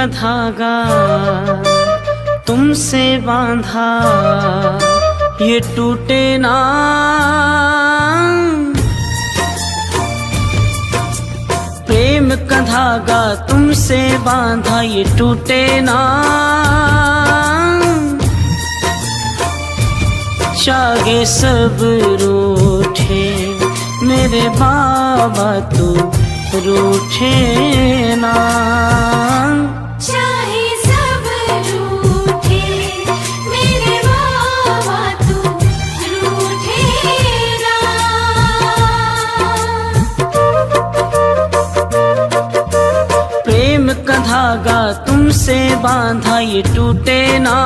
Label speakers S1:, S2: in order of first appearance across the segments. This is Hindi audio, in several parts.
S1: का धागा तुमसे बांधा ये टूटे ना। प्रेम का धागा तुमसे बांधा ये टूटे ना। चाहे सब रूठे मेरे बाबा तू रूठे ना।
S2: चाहे सब रूठे मेरे बाबा तू रूठे ना।
S1: प्रेम का धागा तुमसे बांधा ये टूटे ना।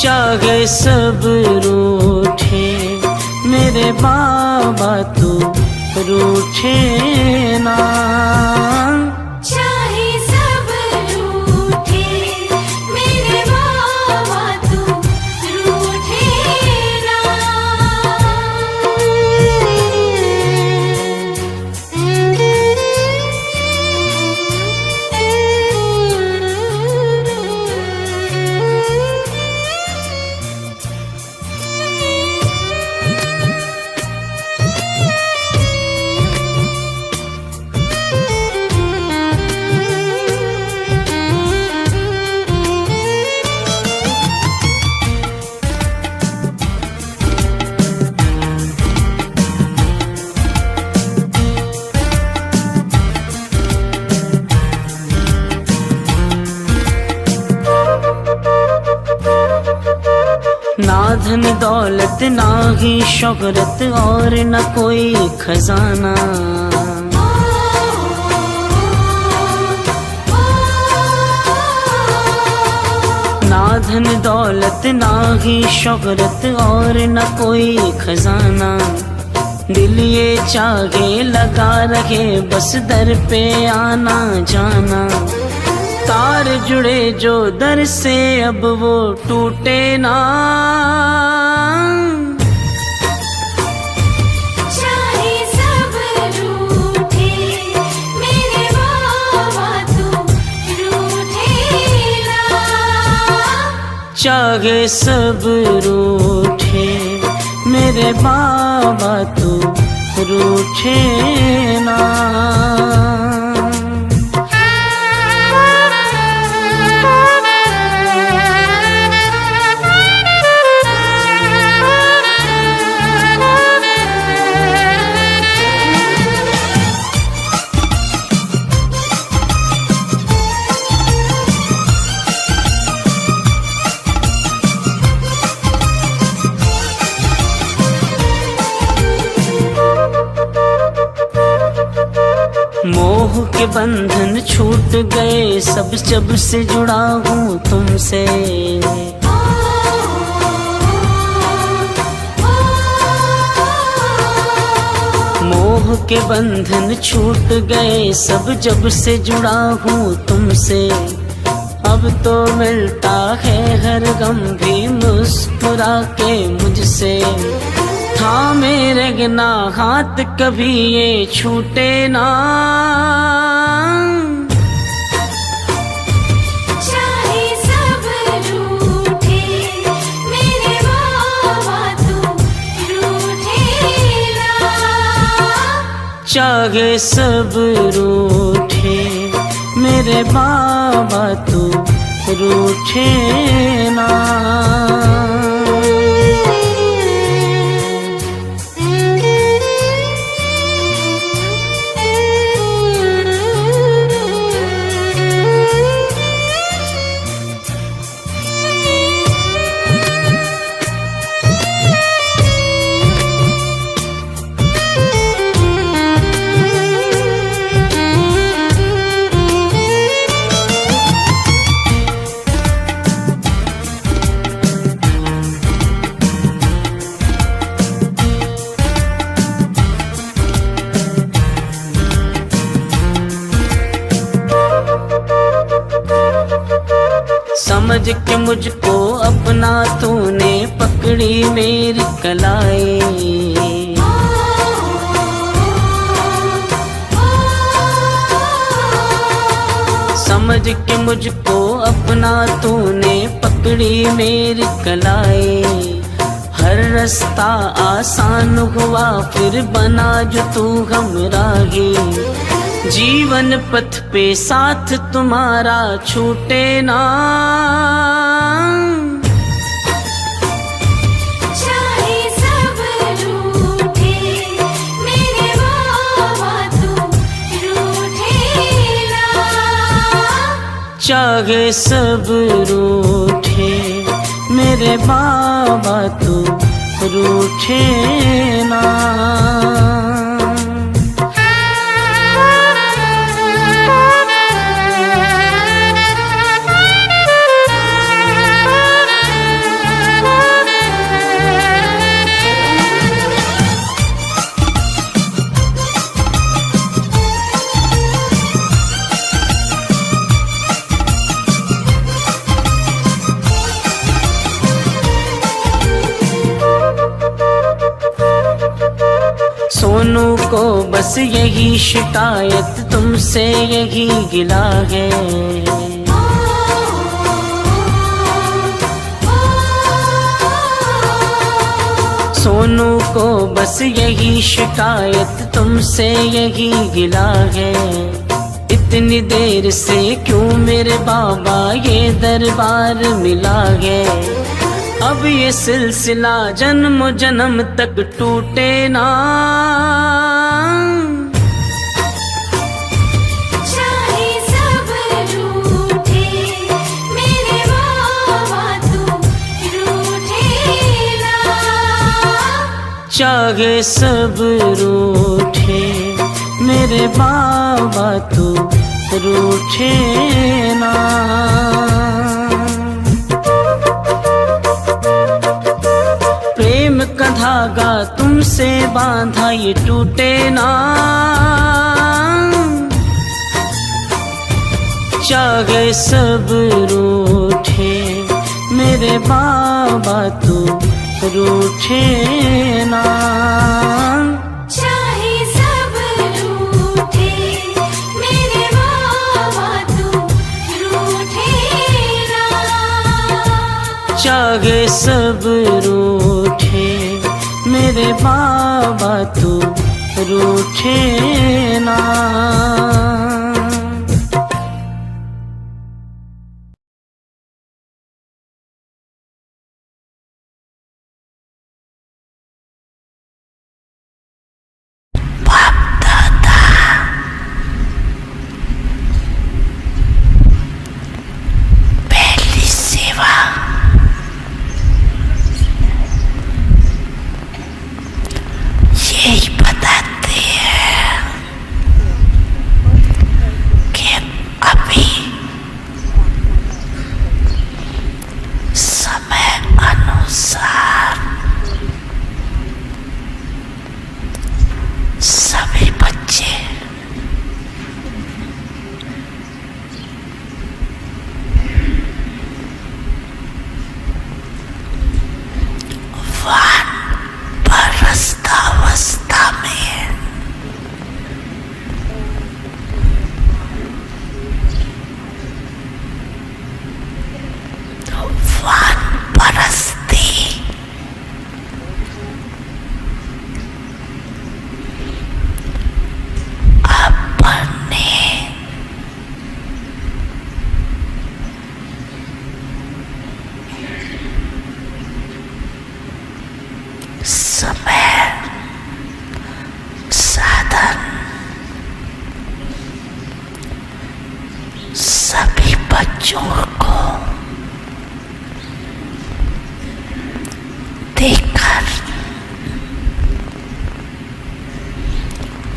S1: चाहे सब रूठे मेरे बाबा तू रूठे ना।
S2: चाहे सब रूठे मेरे बाबा तू रूठे ना।
S1: ना धन दौलत ना ही शोहरत और न कोई खजाना। ना धन दौलत ना ही शोहरत और न कोई खजाना। दिल ये चाहे लगा रहे बस दर पे आना जाना। तार जुड़े जो दर से अब वो टूटे ना।
S2: चाहे सब रूठे मेरे बाबा तू रूठे ना।
S1: चाहे सब रूठे मेरे बाबा तू रूठे ना। मोह के बंधन छूट गए सब जब से जुड़ा हूँ तुमसे। मोह के बंधन छूट गए सब जब से जुड़ा हूँ तुमसे। अब तो मिलता है हर गम भी मुस्कुरा के मुझसे। था मेरे गिना हाथ कभी ये छूटे ना।
S2: चाहे सब रूठे मेरे बाबा तू रूठे ना।
S1: चाहे सब रूठे मेरे बाबा तू रूठे ना। समझ के मुझको अपना तूने पकड़ी मेरी कलाई। समझ के मुझको अपना तूने पकड़ी मेरी कलाई। हर रास्ता आसान हुआ फिर बना जो तू हमराही। जीवन पथ पे साथ तुम्हारा छूटे ना,
S2: चाहे सब रूठे मेरे बाबा तू रूठे ना।
S1: चाहे सब रूठे मेरे बाबा तू रूठे ना। सोनू को बस यही शिकायत तुमसे यही गिला है। सोनू को बस यही शिकायत तुमसे यही गिला है। इतनी देर से क्यों मेरे बाबा ये दरबार मिला है। अब ये सिलसिला जन्म जन्म तक टूटे ना,
S2: चाहे सब रूठे मेरे बाबा तू रूठे ना।
S1: चाहे सब रूठे मेरे बाबा तू रूठे ना। प्रेम का धागा तुमसे बांधा ये टूटे ना, चाहे सब रूठे मेरे बाबा तू रूठे ना।
S2: चाहे सब रूठे मेरे बाबा तू रूठे ना।
S1: चाहे सब रूठे मेरे बाबा तू रूठे ना।
S3: सभी बच्चे वानप्रस्थावस्था में वानप्रस्थी समय साधन सभी बच्चों को देखकर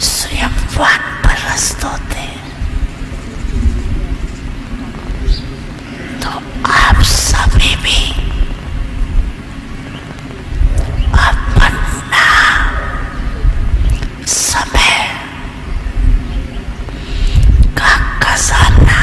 S3: स्वयं वानप्रस्थ होते, तो आप सभी भी समय का खजाना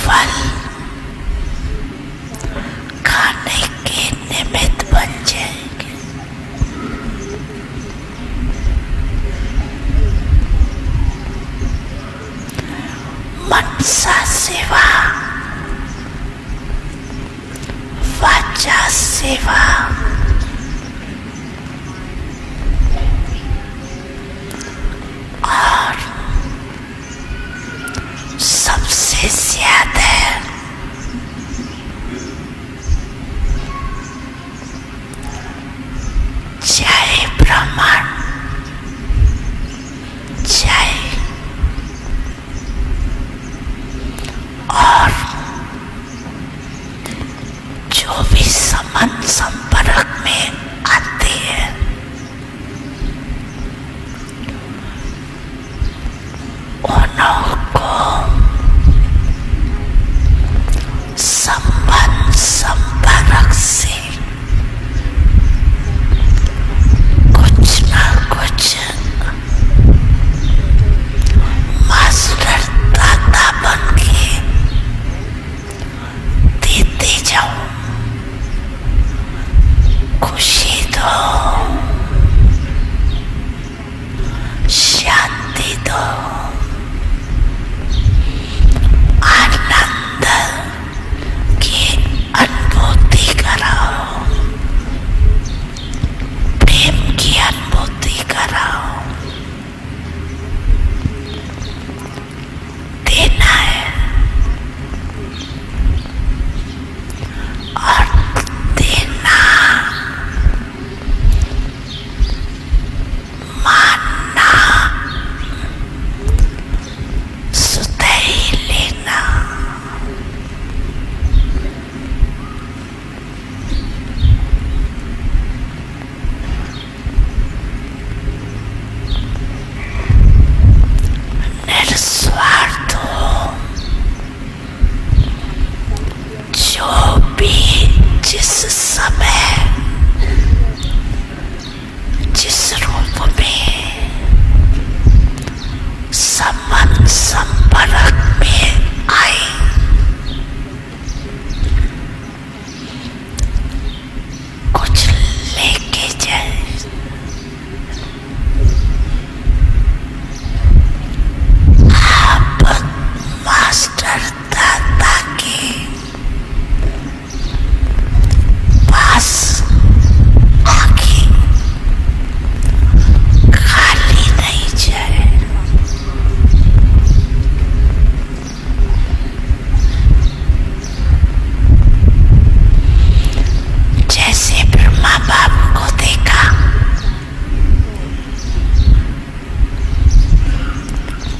S3: फल खाने के निमित्त बन जाएंगे। मनसा सेवा, वाचा सेवा, और सबसे ज्यादा जय ब्रह्मण, जय, और जो भी संबंध संपर्क में आते हैं उनको संबंध संपर्क से कुछ ना कुछ मास्टर दाता बन के देते जाओ। खुशी दो, शांति दो, आनंद की अनुभूति कराओ, प्रेम की अनुभूति कराओ। देना है और देना, मानना, सुधई लेना। निस्वार्थ हो, जो भी जिस समय जिस रूप में संबंध संपर्क में आए, कुछ लेके जाए। आप मास्टर दाता के पास आके खाली नहीं जाए। जैसे ब्रह्मा बाबू को देखा,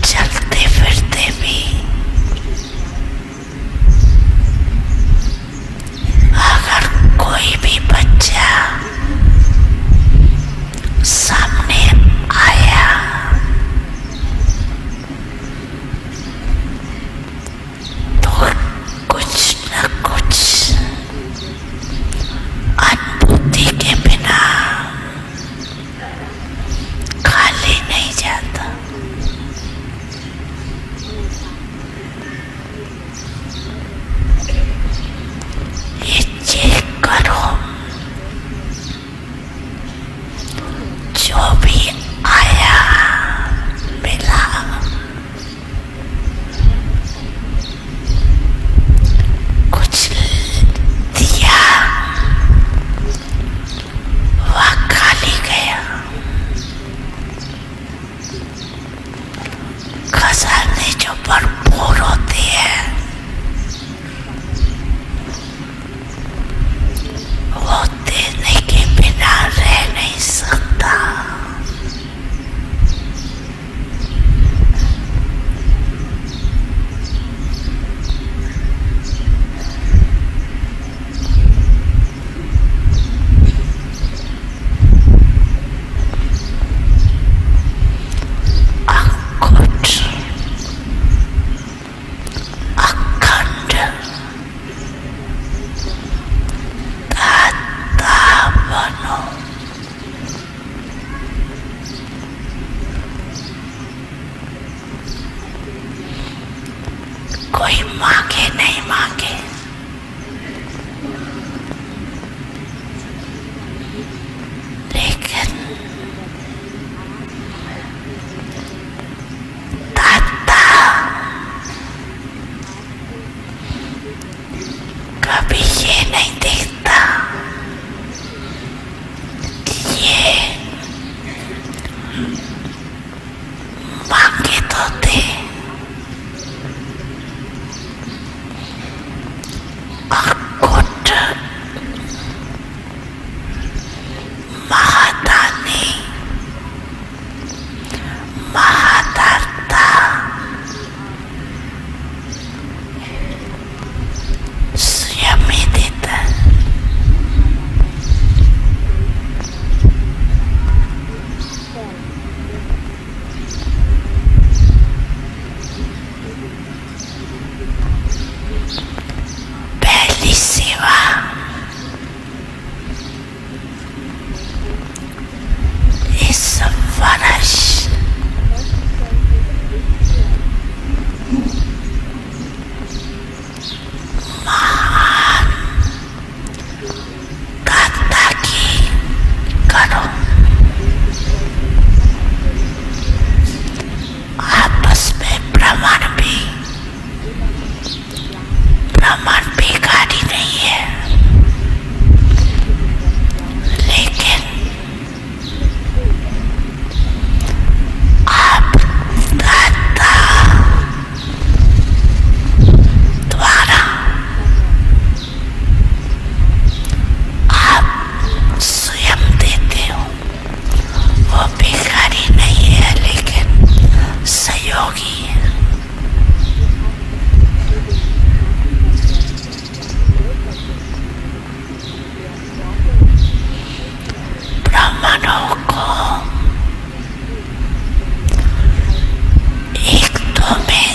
S3: चलते फिरते भी अगर कोई भी बच्चा सामने आया तो कुछ न कुछ अनुभूति के बिना खाली नहीं जाता। ये चेक करो, जो भी आया मिला, कुछ दिया, वह खाली गया। खजाने जो भरपूर होते हैं वो देने के बिना रह नहीं सकता। अंकुट नहीं मांगे। लेकिन दाता कभी ये नहीं देखता कि ये मांगे तो थे, अकुट महादानी महादाता स्वयं ही देता है। पहली सेवा इस वर्ष महान दाता की करो। आपस में प्रमाण बेकारी नहीं है, लेकिन आप दाता द्वारा आप स्वयं देते हो, वो बेकारी नहीं है लेकिन सहयोगी है। ब्राह्मणों को एक दो में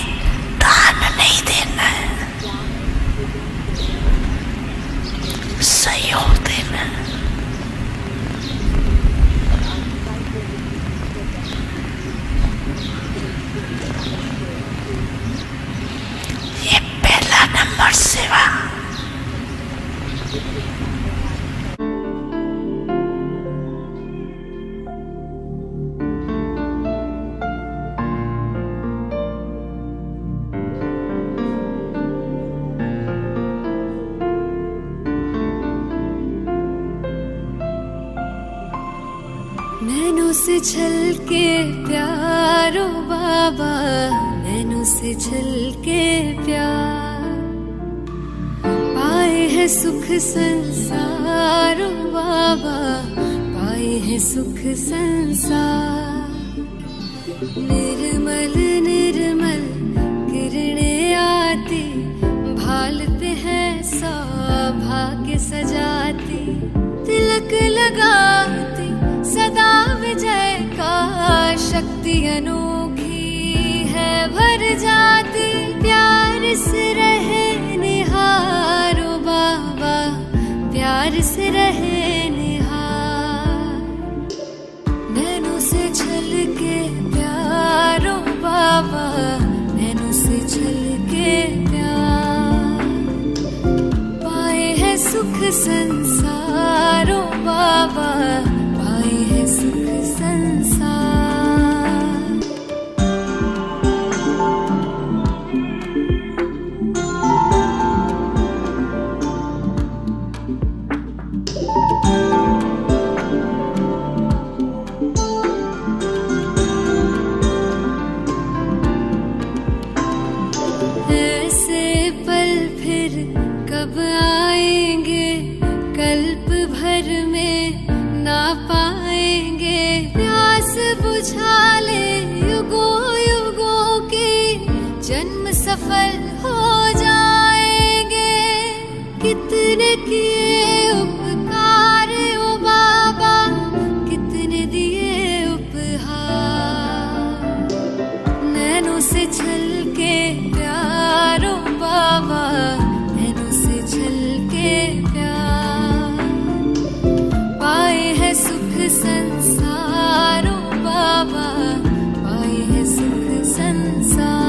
S3: दान नहीं देना है, सहयोग देना है। ये पहला नंबर सेवा।
S2: नैनों से छलके प्यारो बाबा, नैनों से छलके प्यार, पाए है सुख संसारो बाबा, पाए है सुख संसार। निर्मल निर्मल किरणें आती, भालते हैं सौभाग्य सजाती, तिलक लगाती सदा विजय का, शक्ति अनोखी है भर जाती। प्यार से रहे निहारो बाबा, प्यार से रहे निहार। नैनों से छलके प्यारो बाबा, नैनों से छलके प्यार, पाए है सुख संसारो बाबा, पाए है सुख संसार। ऐसे पल फिर कब आएंगे, कल्प भर में ना पाएंगे। प्यास बुझा ले युगों युगों की, जन्म सफल हो जाएंगे। कितने किए उपकार ओ बाबा, कितने दिए उपहार। नैनों से छलके प्यारो बाबा, नैनों से छलके प्यार, पाए है सुख संसारो बाबा, पाए है सुख संसार।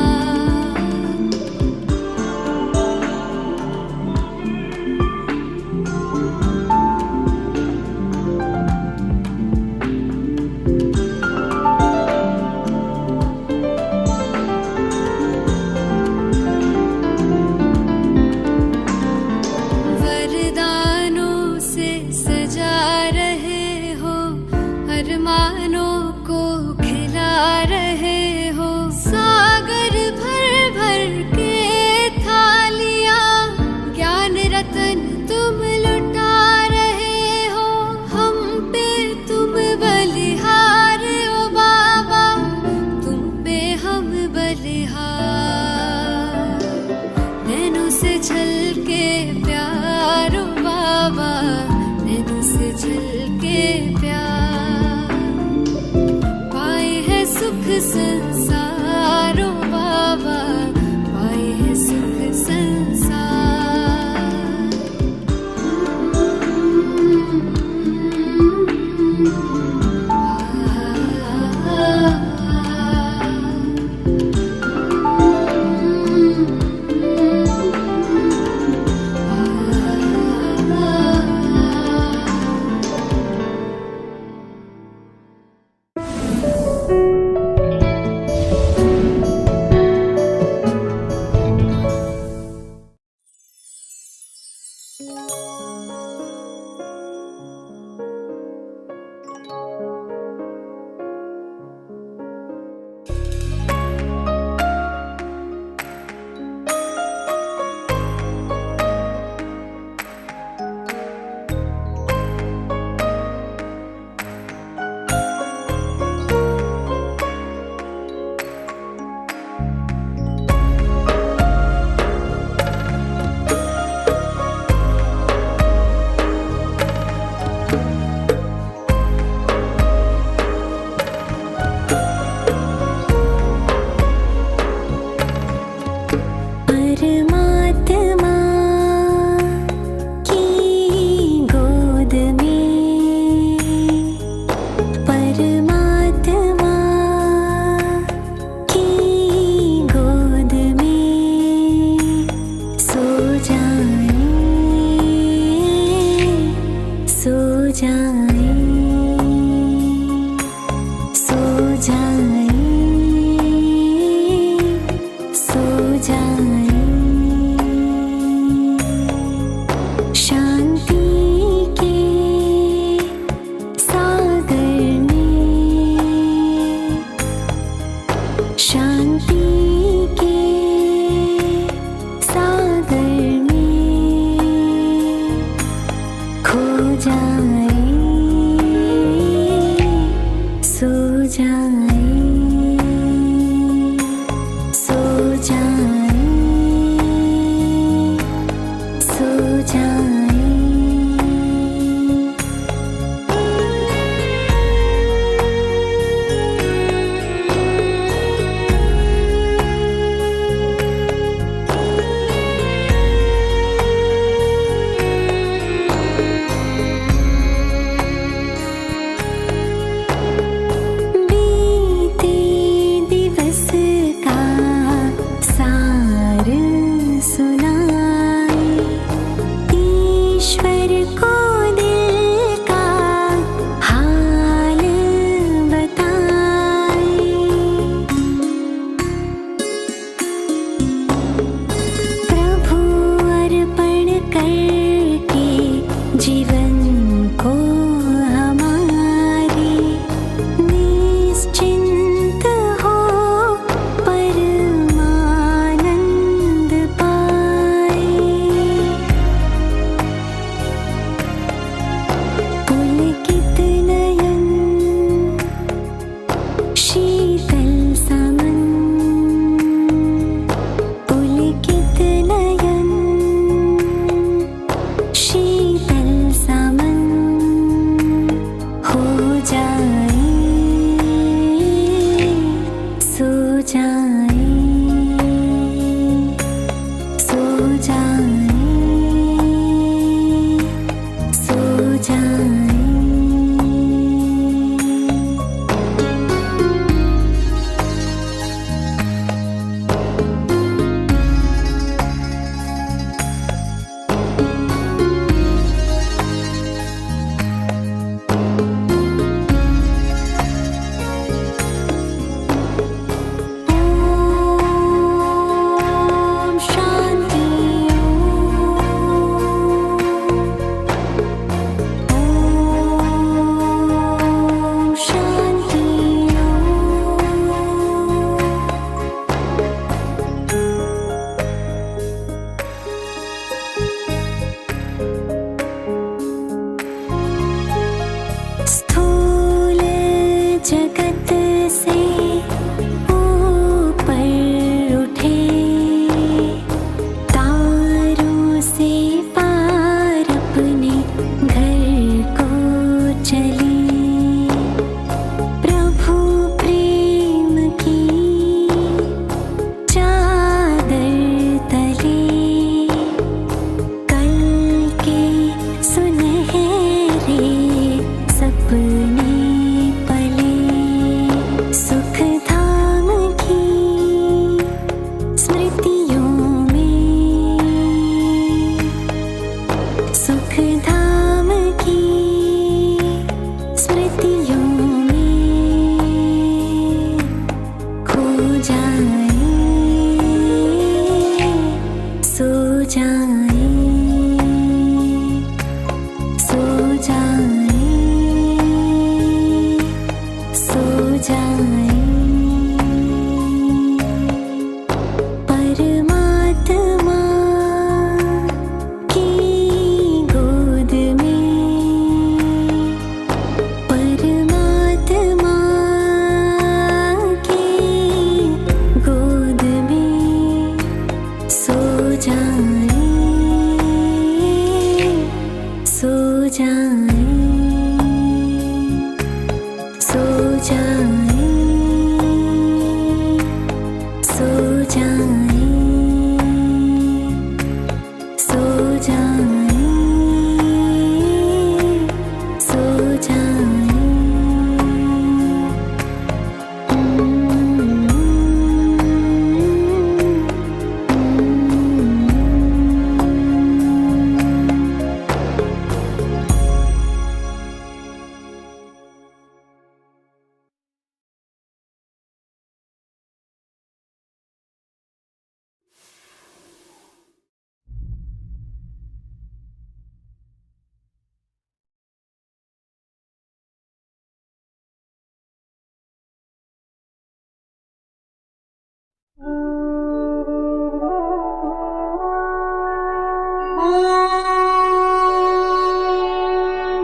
S2: रिहा नैनों से झलके प्यारो बाबा, नैनों से झलके प्यार। पाए है सुख संसारो बाबा, पाए है सुख संसार।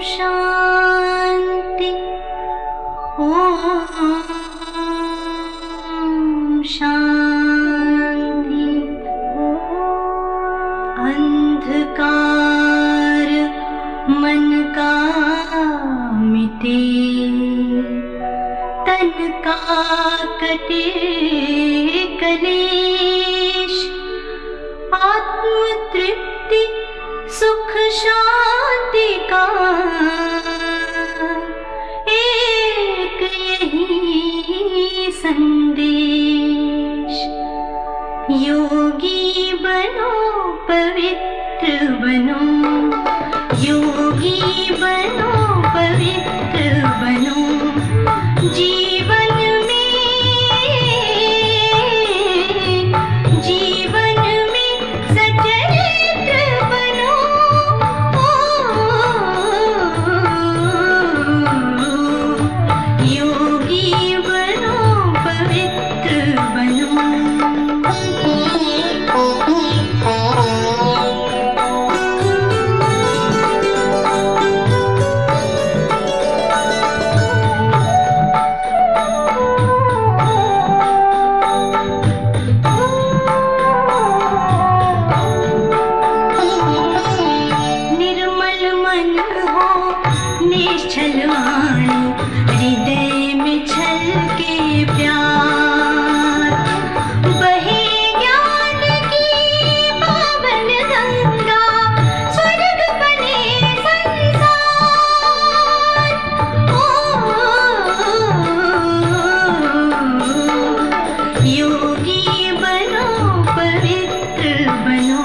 S1: शांति ओम शांति। अंधकार मन का मिटे, तन का कटे कलेश, आत्म तृप्ति सुख शांति का एक यही संदेश। योगी बनो पवित्र बनो, योगी बनो पवित्र बनो, जीवन में सचरित्र बनो। योगी बनो पवित्र बनो। निश्चल वाणी हृदय में छलके प्यार, बहे ज्ञान की पावन गंगा, स्वर्ग बने संसार। योगी बनो पवित्र बनो।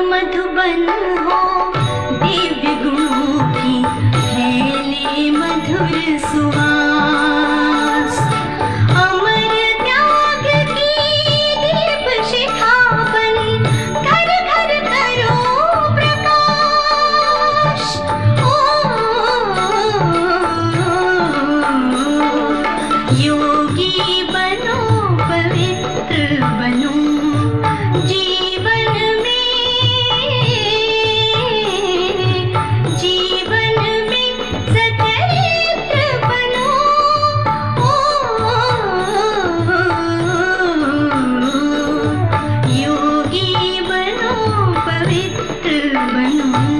S1: मधुबन हो दिव्य गुणों की फैले मधुर सुवास, अमर त्याग की दीप शिखा बन घर घर करो प्रकाश। योगी बनो पवित्र बनो, जीवन में सचरित्र बनो। योगी बनो पवित्र बनो।